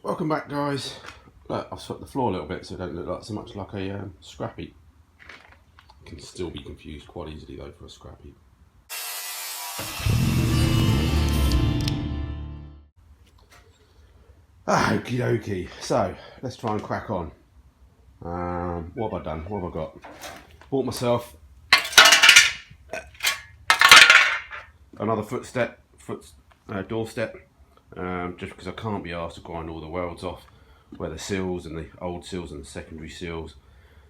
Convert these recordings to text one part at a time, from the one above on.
Welcome back, guys. Look, I've swept the floor a little bit so it don't look like so much like a scrap heap. Can still be confused quite easily though for a scrap heap. Okie dokie. So let's try and crack on. What have I done? What have I got? Bought myself another doorstep. Just because I can't be asked to grind all the welds off, where the sills and the old sills and the secondary sills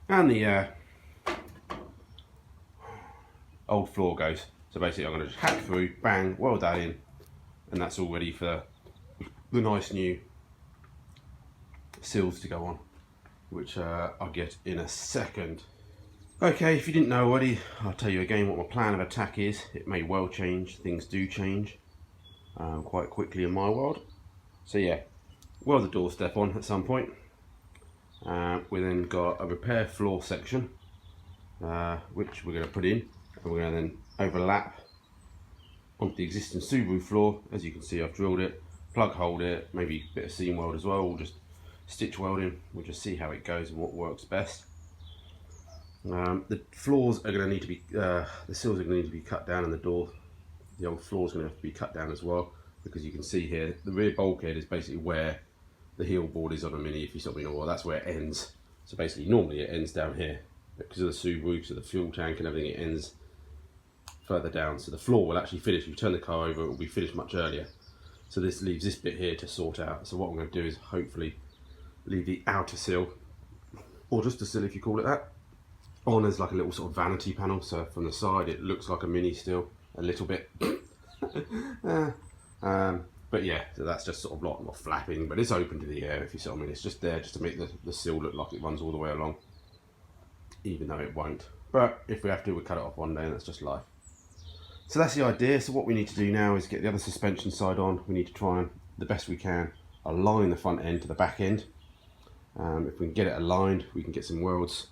and the old floor goes. So basically I'm going to just hack through, bang, weld that in, and that's all ready for the nice new sills to go on, which I'll get in a second. Okay, if you didn't know already, I'll tell you again what my plan of attack is. It may well change, things do change quite quickly in my world. So yeah, weld the doorstep on at some point. We then got a repair floor section, which we're going to put in, and we're going to then overlap onto the existing Subaru floor. As you can see, I've drilled it, plug hold it, maybe a bit of seam weld as well, or just stitch welding. We'll just see how it goes and what works best. The floors are going to need to be, the sills are going to need to be cut down, and the old floor is going to have to be cut down as well, because you can see here the rear bulkhead is basically where the heel board is on a Mini. If you stop me in a while, that's where it ends. So basically normally it ends down here, but because of the Subaru, because of the fuel tank and everything, it ends further down. So the floor will actually finish, if you turn the car over, it will be finished much earlier. So this leaves this bit here to sort out. So what I'm going to do is hopefully leave the outer sill, or just a sill if you call it that, on as like a little sort of vanity panel. So from the side it looks like a Mini still, a little bit. But yeah, so that's just sort of not flapping, but it's open to the air, if you see what I mean. It's just there just to make the sill look like it runs all the way along, even though it won't. But if we have to, we'll cut it off one day, and that's just life. So that's the idea. So what we need to do now is get the other suspension side on. We need to try and, the best we can, align the front end to the back end. If we can get it aligned, we can get some welds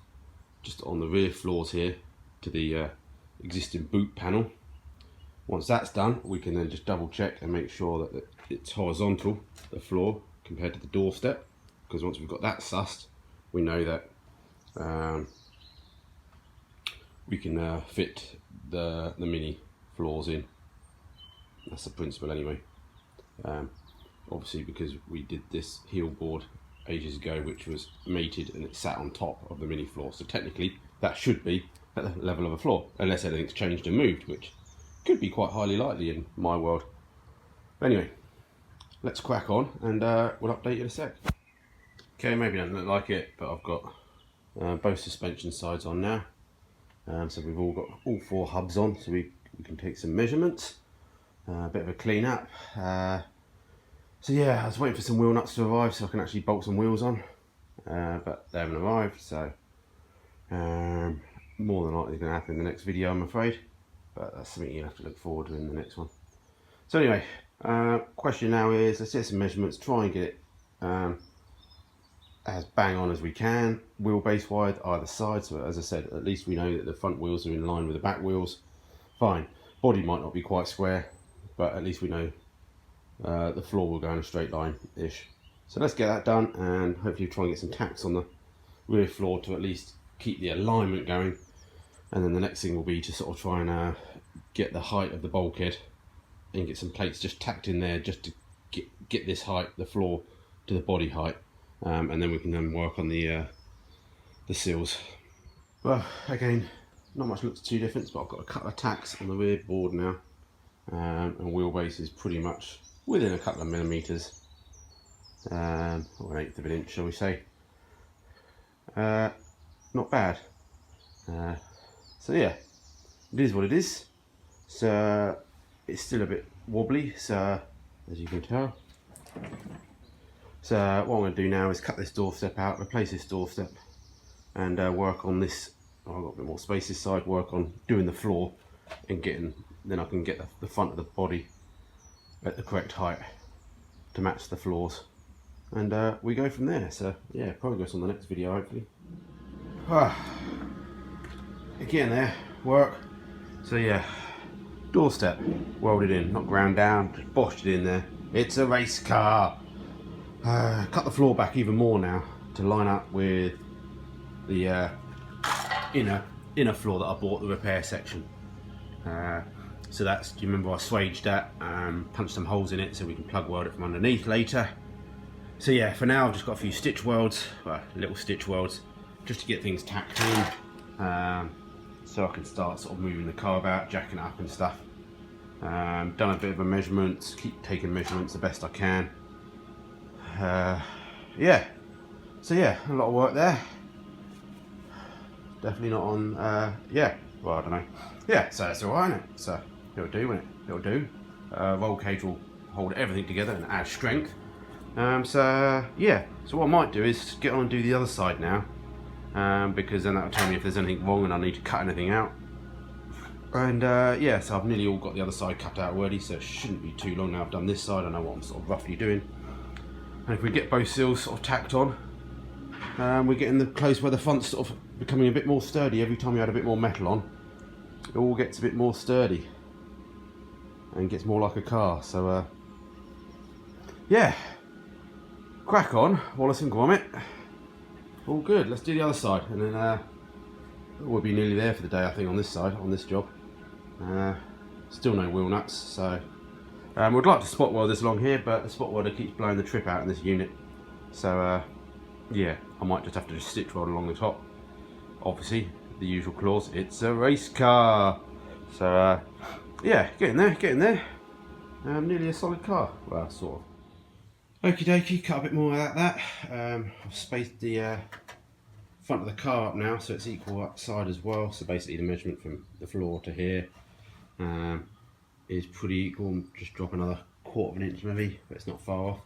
just on the rear floors here to the existing boot panel. Once that's done, we can then just double check and make sure that it's horizontal, the floor, compared to the doorstep, because once we've got that sussed, we know that we can fit the Mini floors in. That's the principle anyway. Obviously, because we did this heel board ages ago, which was mated and it sat on top of the Mini floor, so technically that should be at the level of a floor, unless anything's changed and moved, which could be quite highly likely in my world. But anyway, let's crack on, and we'll update you in a sec. Okay, maybe it doesn't look like it, but I've got both suspension sides on now. So we've all got all four hubs on, so we can take some measurements, a bit of a clean up. So yeah, I was waiting for some wheel nuts to arrive so I can actually bolt some wheels on, but they haven't arrived, so more than likely going to happen in the next video, I'm afraid. But that's something you have to look forward to in the next one. So anyway, question now is, let's get some measurements, try and get it as bang on as we can, wheelbase wide either side. So as I said, at least we know that the front wheels are in line with the back wheels. Fine, body might not be quite square, but at least we know the floor will go in a straight line-ish. So let's get that done, and hopefully try and get some tacks on the rear floor to at least keep the alignment going. And then the next thing will be to sort of try and get the height of the bulkhead and get some plates just tacked in there, just to get this height, the floor, to the body height, and then we can then work on the sills. Well, again, not much looks too different, but I've got a couple of tacks on the rear board now, and wheelbase is pretty much within a couple of millimeters, or an eighth of an inch, shall we say. Not bad. So yeah, it is what it is. So it's still a bit wobbly, so as you can tell. So what I'm going to do now is cut this doorstep out, replace this doorstep, and work on this. I've got a bit more space this side. Work on doing the floor and then I can get the front of the body at the correct height to match the floors, and we go from there. So yeah, progress on the next video hopefully. Again there, work. So yeah, doorstep welded in, not ground down, just boshed it in there. It's a race car. cut the floor back even more now to line up with the inner floor that I bought, the repair section. So that's, do you remember I swaged that, punched some holes in it so we can plug weld it from underneath later. So yeah, for now I've just got a few stitch welds, well, little stitch welds, just to get things tacked in, so I can start sort of moving the car about, jacking it up and stuff. Done a bit of a measurements, keep taking measurements the best I can. Yeah, so yeah, a lot of work there. Definitely not on, yeah, well, I don't know. Yeah, so that's alright, isn't it? So it'll do, won't it? It'll do. Roll cage will hold everything together and add strength. So yeah, so what I might do is get on and do the other side now, because then that'll tell me if there's anything wrong and I need to cut anything out. And yeah, so I've nearly all got the other side cut out already, so it shouldn't be too long now I've done this side. I know what I'm sort of roughly doing. And if we get both seals sort of tacked on, we're getting the close where the front's sort of becoming a bit more sturdy. Every time you add a bit more metal on, it all gets a bit more sturdy and gets more like a car. So yeah, crack on, Wallace and Gromit. All good. Let's do the other side, and then we'll be nearly there for the day, I think, on this side, on this job. Still no wheel nuts, so we'd like to spot weld this along here, but the spot welder keeps blowing the trip out in this unit. So yeah, I might just have to stitch weld along the top. Obviously, the usual clause, it's a race car. So yeah, getting there. Nearly a solid car, well, sort of. Okie dokie, cut a bit more of that. I've spaced the front of the car up now, so it's equal outside as well. So basically the measurement from the floor to here is pretty equal. Just drop another 1/4 of an inch maybe, but it's not far off.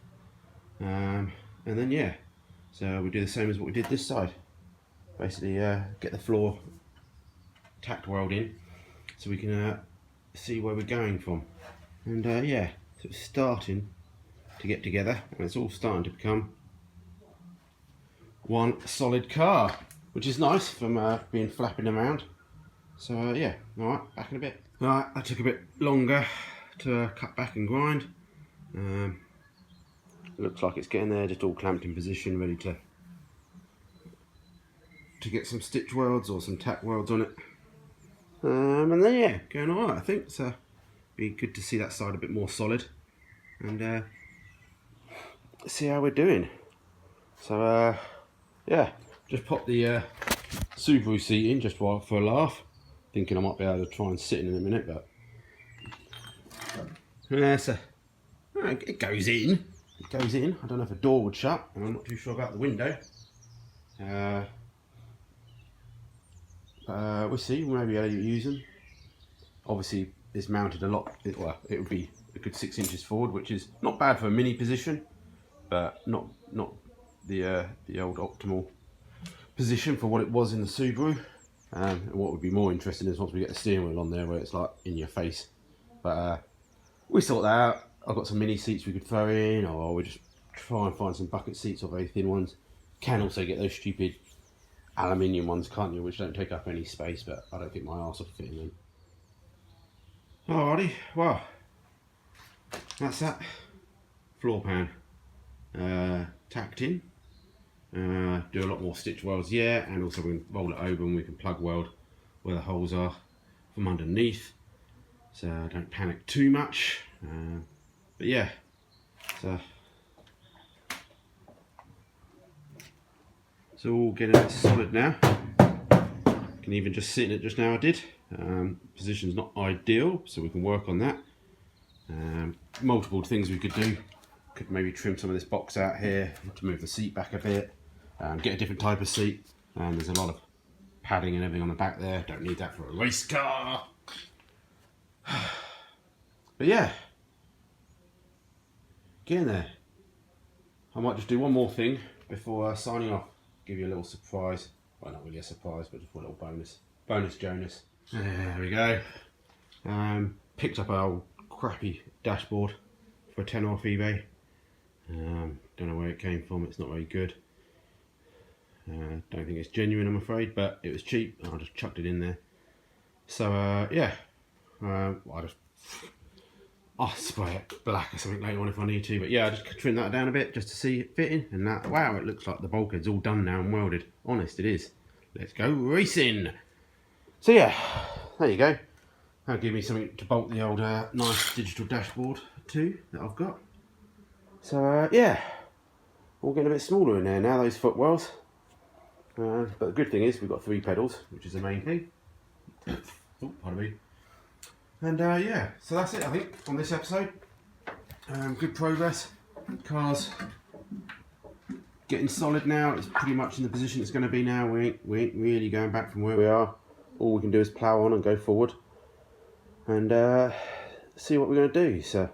And then yeah, so we do the same as what we did this side. Basically get the floor tacked weld in so we can see where we're going from. And yeah, so it's starting to get together, and it's all starting to become one solid car, which is nice from being flapping around. So yeah, alright, back in a bit. Alright, that took a bit longer to cut back and grind. Looks like it's getting there, just all clamped in position, ready to get some stitch welds or some tack welds on it. And then yeah, going alright, I think. So be good to see that side a bit more solid, and see how we're doing. So yeah, just pop the Subaru seat in just for a laugh, thinking I might be able to try and sit in a minute, but yeah, so it goes in. It goes in. I don't know if a door would shut, and I'm not too sure about the window. We'll see. We may be able to use them. Obviously, it's mounted a lot. Well, it would be a good 6 inches forward, which is not bad for a mini position, but not the old optimal position for what it was in the Subaru. And what would be more interesting is once we get the steering wheel on there, where it's like in your face. But we sort that out. I've got some mini seats we could throw in, or we just try and find some bucket seats or very thin ones. Can also get those stupid aluminium ones, can't you, which don't take up any space, but I don't think my arse will fit in them. Alrighty, well, that's that floor pan tacked in. Do a lot more stitch welds, yeah, and also we can roll it over and we can plug weld where the holes are from underneath, so don't panic too much. But yeah, so it's all getting solid now. Can even just sit in it just now. I did. Position's not ideal, so we can work on that. Multiple things we could do. Could maybe trim some of this box out here to move the seat back a bit. Get a different type of seat. There's a lot of padding and everything on the back there. Don't need that for a race car. But yeah, getting there. I might just do one more thing before signing off. Give you a little surprise. Well, not really a surprise, but just a little bonus Jonas. There we go. Picked up our crappy dashboard for a tenner off eBay. Don't know where it came from. It's not very good. Don't think it's genuine, I'm afraid, but it was cheap and I just chucked it in there. So yeah, I just I'll spray it black or something later on if I need to. But yeah, I just trim that down a bit just to see it fitting. And that, wow, it looks like the bulkhead's all done now and welded. Honest, it is. Let's go racing. So yeah, there you go. That'll give me something to bolt the old nice digital dashboard to that I've got. So yeah, all getting a bit smaller in there now, those footwells. But the good thing is we've got 3 pedals, which is the main thing. Oh, pardon me. And yeah, so that's it I think on this episode. Good progress. Car's getting solid now. It's pretty much in the position it's going to be now. We ain't really going back from where we are. All we can do is plough on and go forward. And see what we're going to do. So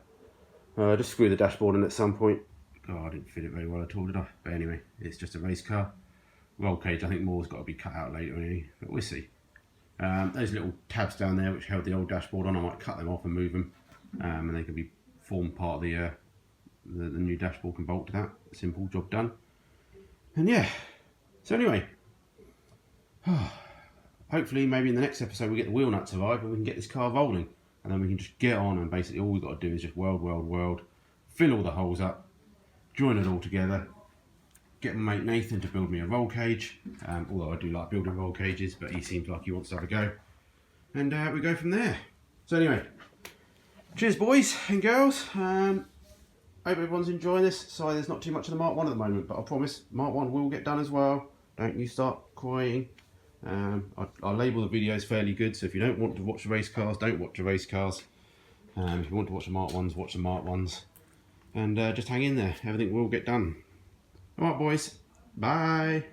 just screw the dashboard in at some point. Oh, I didn't fit it very well at all, did I? But anyway, it's just a race car. Roll cage, I think more's got to be cut out later anyway, but we'll see. Those little tabs down there which held the old dashboard on, I might cut them off and move them, and they can form part of the new dashboard can bolt to that. Simple, job done. And yeah, so anyway, hopefully maybe in the next episode we get the wheel nuts arrive and we can get this car rolling, and then we can just get on and basically all we've got to do is just weld, fill all the holes up, join it all together, get my mate Nathan to build me a roll cage, although I do like building roll cages, but he seems like he wants to have a go, and we go from there. So anyway, cheers boys and girls. Hope everyone's enjoying this. Sorry there's not too much of the Mark 1 at the moment, but I promise Mark 1 will get done as well. Don't you start crying. I label the videos fairly good, so if you don't want to watch the race cars, don't watch the race cars. If you want to watch the Mark 1s, watch the Mark 1s. And just hang in there, everything will get done. Alright boys, bye.